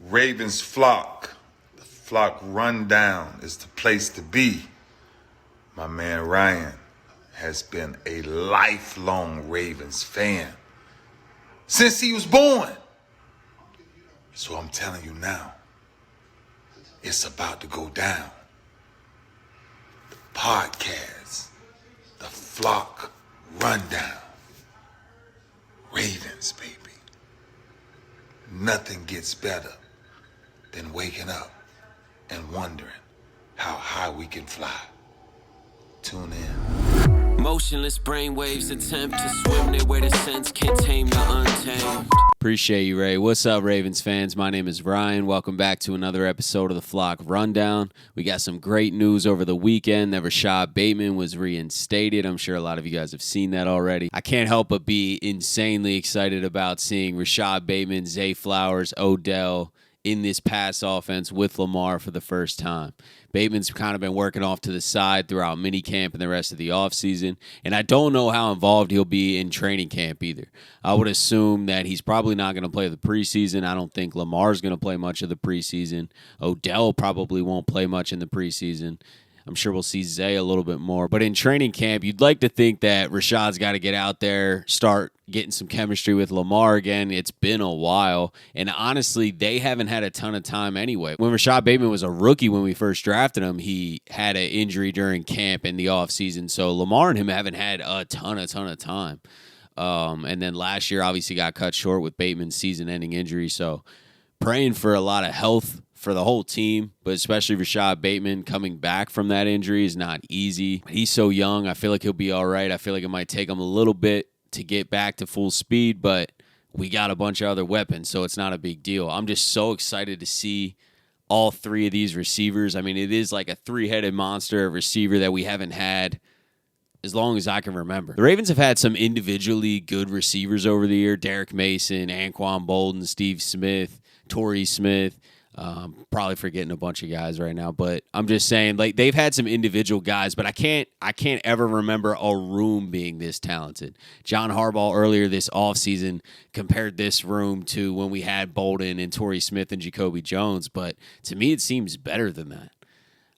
Ravens flock. The flock rundown is the place to be. My man Ryan has been a lifelong Ravens fan since he was born. So I'm telling you now, it's about to go down. The podcast, the flock rundown. Ravens, baby. Nothing gets better than waking up and wondering how high we can fly. Tune in. Motionless brainwaves attempt to swim their way to sense, can't tame the untamed. Appreciate you, Ray. What's up, Ravens fans? My name is Ryan. Welcome back to another episode of the Flock Rundown. We got some great news over the weekend that Rashod Bateman was reinstated. I'm sure a lot of you guys have seen that already. I can't help but be insanely excited about seeing Rashod Bateman, Zay Flowers, Odell in this pass offense with Lamar for the first time. Bateman's kind of been working off to the side throughout minicamp and the rest of the offseason, and I don't know how involved he'll be in training camp either. I would assume that he's probably not going to play the preseason. I don't think Lamar's going to play much of the preseason. Odell probably won't play much in the preseason. I'm sure we'll see Zay a little bit more. But in training camp, you'd like to think that Rashod's got to get out there, start getting some chemistry with Lamar again. It's been a while. And honestly, they haven't had a ton of time anyway. When Rashod Bateman was a rookie when we first drafted him, he had an injury during camp in the offseason. So Lamar and him haven't had a ton of time. And then last year, obviously, got cut short with Bateman's season-ending injury. So praying for a lot of health for the whole team, but especially Rashod Bateman coming back from that injury is not easy. He's so young. I feel like he'll be all right. I feel like it might take him a little bit to get back to full speed, but we got a bunch of other weapons, so it's not a big deal. I'm just so excited to see all three of these receivers. I mean, it is like a three-headed monster of receiver that we haven't had as long as I can remember. The Ravens have had some individually good receivers over the year. Derek Mason, Anquan Bolden, Steve Smith, Torrey Smith. Probably forgetting a bunch of guys right now, but I'm just saying, like, they've had some individual guys, but I can't ever remember a room being this talented. John Harbaugh earlier this offseason compared this room to when we had Bolden and Torrey Smith and Jacoby Jones, but to me it seems better than that.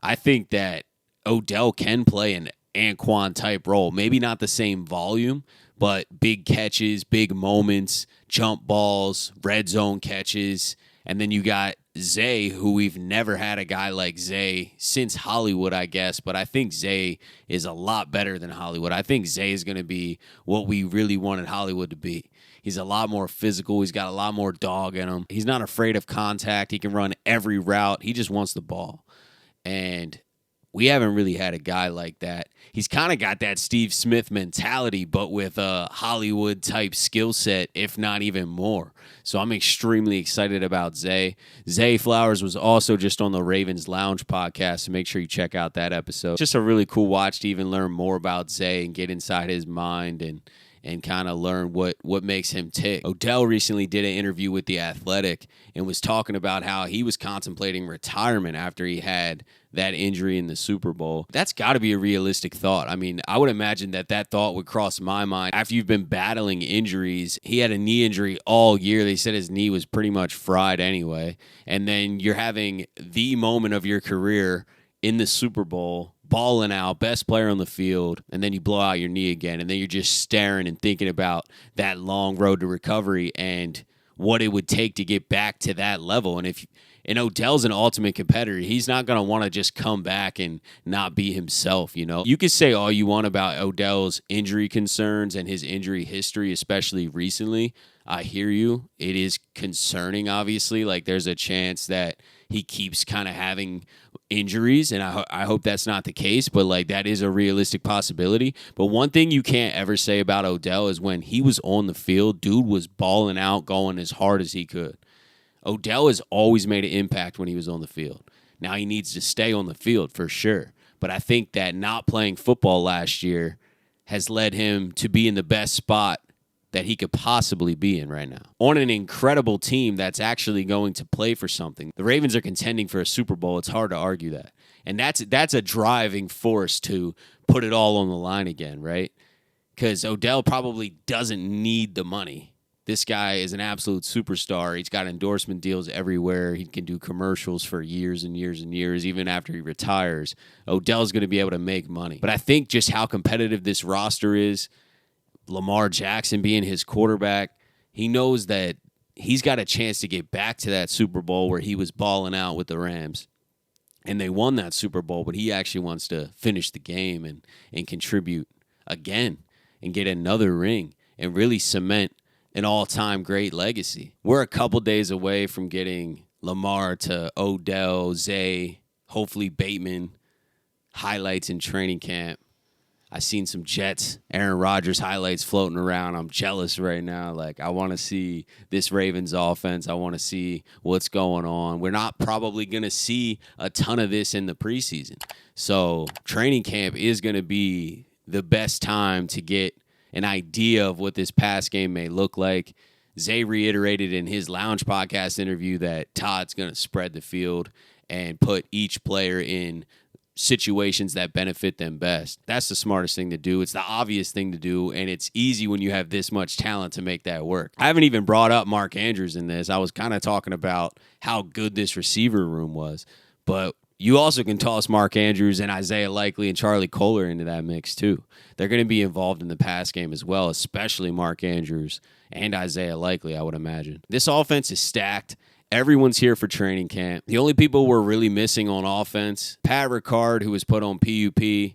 I think that Odell can play an Anquan type role, maybe not the same volume, but big catches, big moments, jump balls, red zone catches, and then you got Zay, who we've never had a guy like Zay since Hollywood, I guess, but I think Zay is a lot better than Hollywood. I think Zay is going to be what we really wanted Hollywood to be. He's a lot more physical. He's got a lot more dog in him. He's not afraid of contact. He can run every route. He just wants the ball. And we haven't really had a guy like that. He's kind of got that Steve Smith mentality, but with a Hollywood-type skill set, if not even more. So I'm extremely excited about Zay. Zay Flowers was also just on the Ravens Lounge podcast, so make sure you check out that episode. Just a really cool watch to even learn more about Zay and get inside his mind and kind of learn what makes him tick. Odell recently did an interview with The Athletic and was talking about how he was contemplating retirement after he had that injury in the Super Bowl. That's got to be a realistic thought. I mean, I would imagine that thought would cross my mind. After you've been battling injuries, he had a knee injury all year. They said his knee was pretty much fried anyway. And then you're having the moment of your career in the Super Bowl, balling out, best player on the field, and then you blow out your knee again, and then you're just staring and thinking about that long road to recovery and what it would take to get back to that level. And Odell's an ultimate competitor. He's not going to want to just come back and not be himself, you know? You could say all you want about Odell's injury concerns and his injury history, especially recently. I hear you. It is concerning, obviously. Like, there's a chance that he keeps kind of having injuries, and I hope that's not the case, but, like, that is a realistic possibility. But one thing you can't ever say about Odell is when he was on the field, dude was balling out, going as hard as he could. Odell has always made an impact when he was on the field. Now he needs to stay on the field for sure, but I think that not playing football last year has led him to be in the best spot that he could possibly be in right now. On an incredible team that's actually going to play for something. The Ravens are contending for a Super Bowl. It's hard to argue that. And that's a driving force to put it all on the line again, right? Because Odell probably doesn't need the money. This guy is an absolute superstar. He's got endorsement deals everywhere. He can do commercials for years and years and years, even after he retires. Odell's going to be able to make money. But I think just how competitive this roster is, Lamar Jackson being his quarterback, he knows that he's got a chance to get back to that Super Bowl where he was balling out with the Rams. And they won that Super Bowl, but he actually wants to finish the game and contribute again and get another ring and really cement an all-time great legacy. We're a couple days away from getting Lamar to Odell, Zay, hopefully Bateman highlights in training camp. I've seen some Jets, Aaron Rodgers highlights floating around. I'm jealous right now. Like, I want to see this Ravens offense. I want to see what's going on. We're not probably going to see a ton of this in the preseason. So training camp is going to be the best time to get an idea of what this pass game may look like. Zay reiterated in his Lounge podcast interview that Todd's going to spread the field and put each player in situations that benefit them best. That's the smartest thing to do. It's the obvious thing to do, and it's easy when you have this much talent to make that work. I haven't even brought up Mark Andrews in this. I was kind of talking about how good this receiver room was, but you also can toss Mark Andrews and Isaiah Likely and Charlie Kolar into that mix too. They're going to be involved in the pass game as well, especially Mark Andrews and Isaiah Likely, I would imagine. This offense is stacked. Everyone's here for training camp. The only people we're really missing on offense, Pat Ricard, who was put on PUP,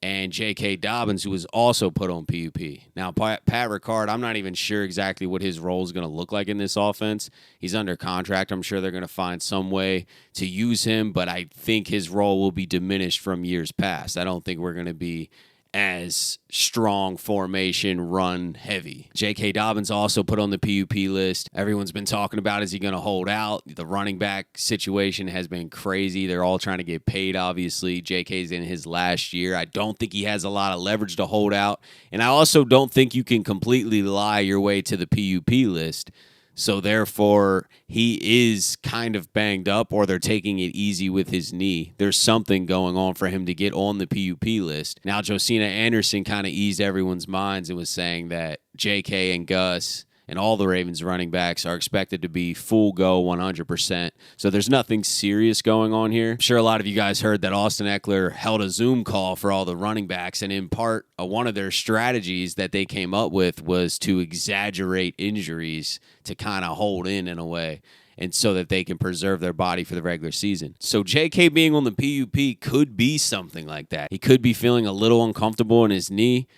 and Jk Dobbins, who was also put on PUP. Now, Pat Ricard, I'm not even sure exactly what his role is going to look like in this offense. He's under contract. I'm sure they're going to find some way to use him, but I think his role will be diminished from years past. I don't think we're going to be as strong formation run heavy. Jk Dobbins also put on the PUP list. Everyone's been talking about, is he going to hold out? The running back situation has been crazy. They're all trying to get paid, obviously. JK's in his last year. I don't think he has a lot of leverage to hold out. And I also don't think you can completely lie your way to the PUP list. So therefore, he is kind of banged up, or they're taking it easy with his knee. There's something going on for him to get on the PUP list. Now, Josina Anderson kind of eased everyone's minds and was saying that JK and Gus and all the Ravens running backs are expected to be full go 100%. So there's nothing serious going on here. I'm sure a lot of you guys heard that Austin Eckler held a Zoom call for all the running backs, and in part, one of their strategies that they came up with was to exaggerate injuries to kind of hold in a way, and so that they can preserve their body for the regular season. So JK being on the PUP could be something like that. He could be feeling a little uncomfortable in his knee,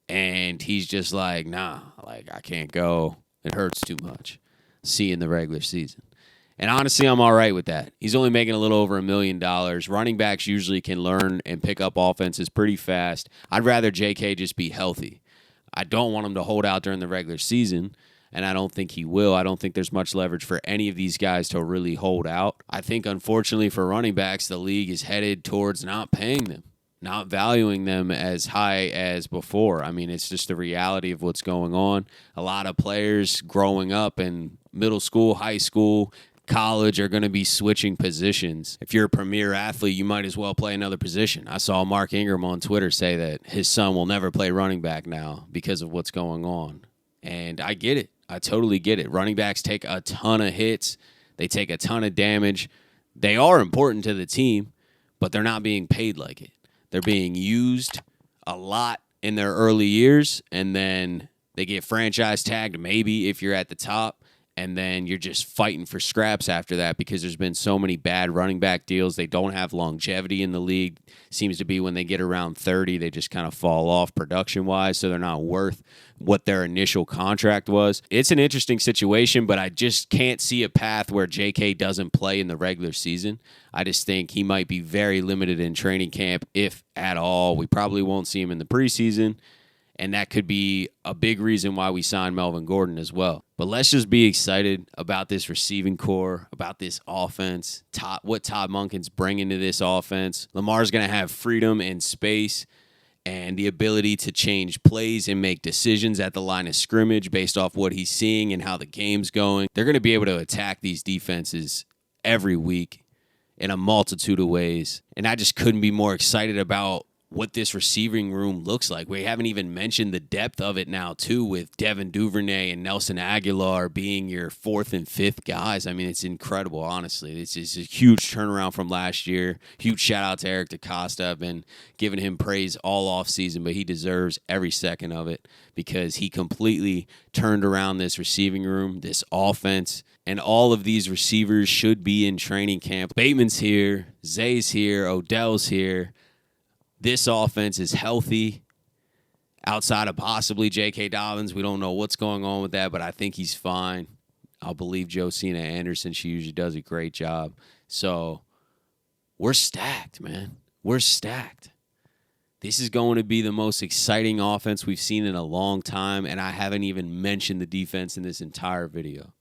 and he's just like, nah, like I can't go. It hurts too much. See you in the regular season. And honestly, I'm all right with that. He's only making a little over $1 million. Running backs usually can learn and pick up offenses pretty fast. I'd rather JK just be healthy. I don't want him to hold out during the regular season, and I don't think he will. I don't think there's much leverage for any of these guys to really hold out. I think, unfortunately, for running backs, the league is headed towards not paying them, not valuing them as high as before. I mean, it's just the reality of what's going on. A lot of players growing up in middle school, high school, college are going to be switching positions. If you're a premier athlete, you might as well play another position. I saw Mark Ingram on Twitter say that his son will never play running back now because of what's going on. And I get it. I totally get it. Running backs take a ton of hits. They take a ton of damage. They are important to the team, but they're not being paid like it. They're being used a lot in their early years, and then they get franchise tagged maybe if you're at the top, and then you're just fighting for scraps after that because there's been so many bad running back deals. They don't have longevity in the league. Seems to be when they get around 30, they just kind of fall off production-wise, so they're not worth what their initial contract was. It's an interesting situation, but I just can't see a path where JK doesn't play in the regular season. I just think he might be very limited in training camp, if at all. We probably won't see him in the preseason, and that could be a big reason why we signed Melvin Gordon as well. But let's just be excited about this receiving core, about this offense, what Todd Monken's bringing to this offense. Lamar's going to have freedom and space and the ability to change plays and make decisions at the line of scrimmage based off what he's seeing and how the game's going. They're going to be able to attack these defenses every week in a multitude of ways. And I just couldn't be more excited about what this receiving room looks like. We haven't even mentioned the depth of it now, too, with Devin Duvernay and Nelson Aguilar being your fourth and fifth guys. I mean, it's incredible, honestly. This is a huge turnaround from last year. Huge shout-out to Eric DaCosta. I've been giving him praise all offseason, but he deserves every second of it because he completely turned around this receiving room, this offense, and all of these receivers should be in training camp. Bateman's here, Zay's here, Odell's here. This offense is healthy outside of possibly Jk Dobbins. We don't know what's going on with that, but I think he's fine. I'll believe Josina Anderson. She usually does a great job. So we're stacked, man. We're stacked. This is going to be the most exciting offense we've seen in a long time, and I haven't even mentioned the defense in this entire video.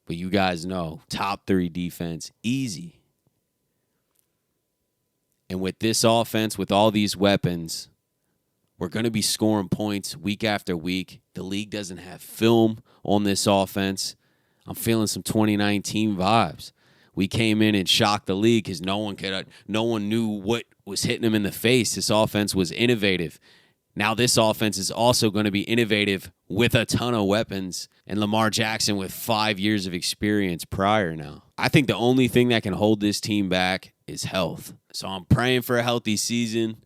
But you guys know, top 3 defense, easy. And with this offense, with all these weapons, we're going to be scoring points week after week. The league doesn't have film on this offense. I'm feeling some 2019 vibes. We came in and shocked the league because no one knew what was hitting them in the face. This offense was innovative. Now this offense is also going to be innovative with a ton of weapons and Lamar Jackson with 5 years of experience prior now. I think the only thing that can hold this team back is health. So I'm praying for a healthy season.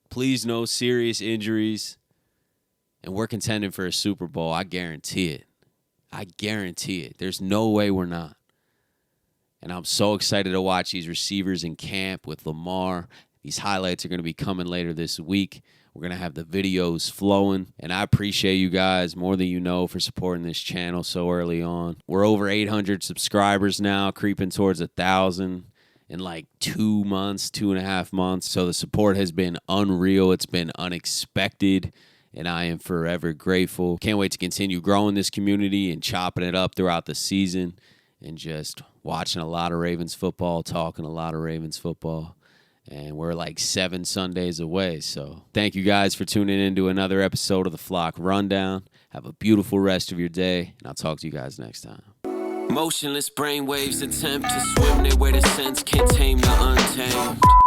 Please, no serious injuries. And we're contending for a Super Bowl. I guarantee it. I guarantee it. There's no way we're not. And I'm so excited to watch these receivers in camp with Lamar. These highlights are going to be coming later this week. We're going to have the videos flowing. And I appreciate you guys more than you know for supporting this channel so early on. We're over 800 subscribers now, creeping towards 1,000 in like 2 months, 2.5 months. So the support has been unreal. It's been unexpected. And I am forever grateful. Can't wait to continue growing this community and chopping it up throughout the season and just watching a lot of Ravens football, talking a lot of Ravens football. And we're like 7 Sundays away. So thank you guys for tuning in to another episode of the Flock Rundown. Have a beautiful rest of your day, and I'll talk to you guys next time. Motionless brainwaves attempt to swim their way to sense, can't tame the untamed.